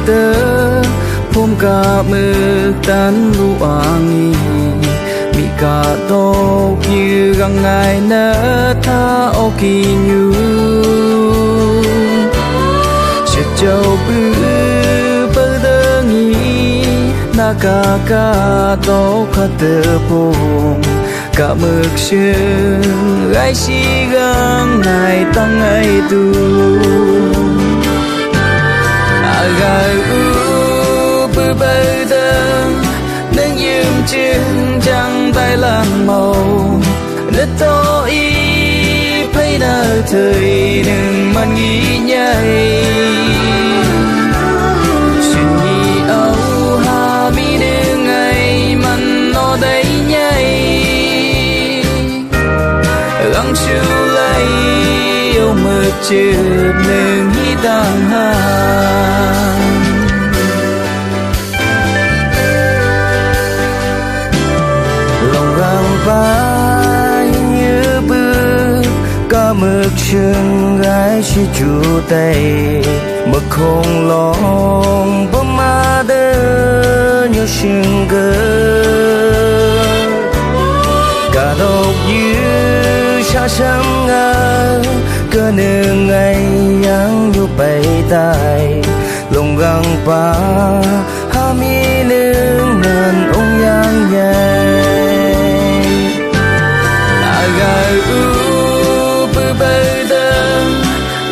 tơ hôm cả mực tan lu angi mi cả tô như găng ngày nỡ tha o kỳ nhu sẽ châu bư bơ đơ nghi na cả cả tô khát tơ phong cả mực sương gái si găng ngày tăng ngày tu gai u bơ bơ đơ nâng dương chân trăng tay làm màu đất to y thấy nở thời đừng man nghĩ nhảy chuyện gì âu hà mi đừng ngày man nó đây nhảy gắng chịu lấy yêu mơ chưa đừng nghĩ tăng hàng vai như bước cả mực sương gái chỉ chủ tay mực không lòng bấm ma đơ như sương cơ cả độc như xa xăm ngờ cơ nương ngày yang như bay tay lòng găng pa ha mi nương ngàn ông yang nhẹ gai u bơ bơ đơ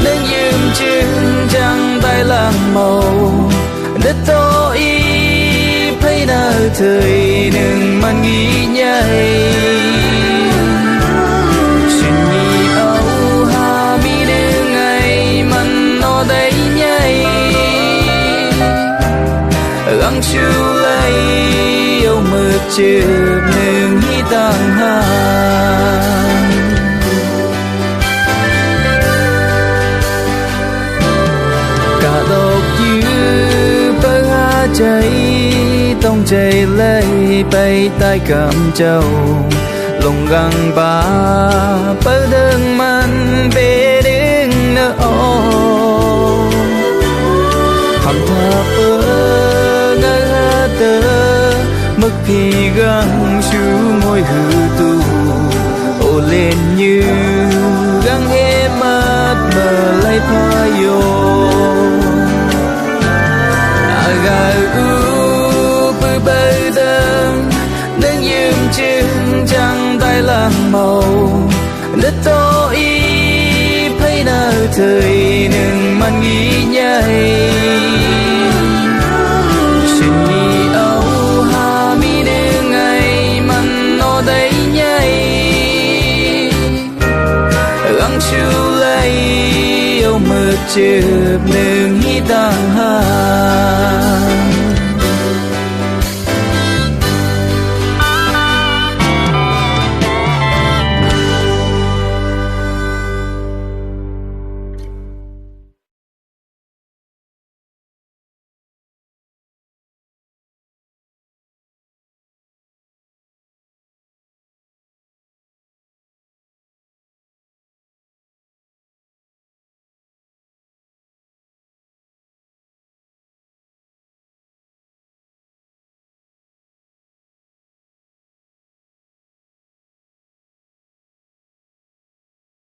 nâng dương chân trăng tay làm màu đất to y thấy nở thời đừng man nghĩ nhảy chuyện gì âu hà mi đừng ngày man nó đây nhảy gắng chịu lấy yêu mực chưa đừng nghĩ tăng hàng cả độc như bơ ha cháy tông cháy lấy bay tay cầm châu lòng găng ba bơ đơn man bê đứng nợ ô hầm thà bơ ngơ ha tơ mức thì găng chú môi hư tu ô lên như găng hết mắt bờ lấy thoa yo gai u bơ bơ đơ nâng dương chân trăng tay làm màu đất to y thấy nở thời đừng man nghĩ nhảy chuyện gì âu hà mi đừng ngày man nó đây nhảy gắng chịu lấy yêu mực chưa đừng nghĩ tăng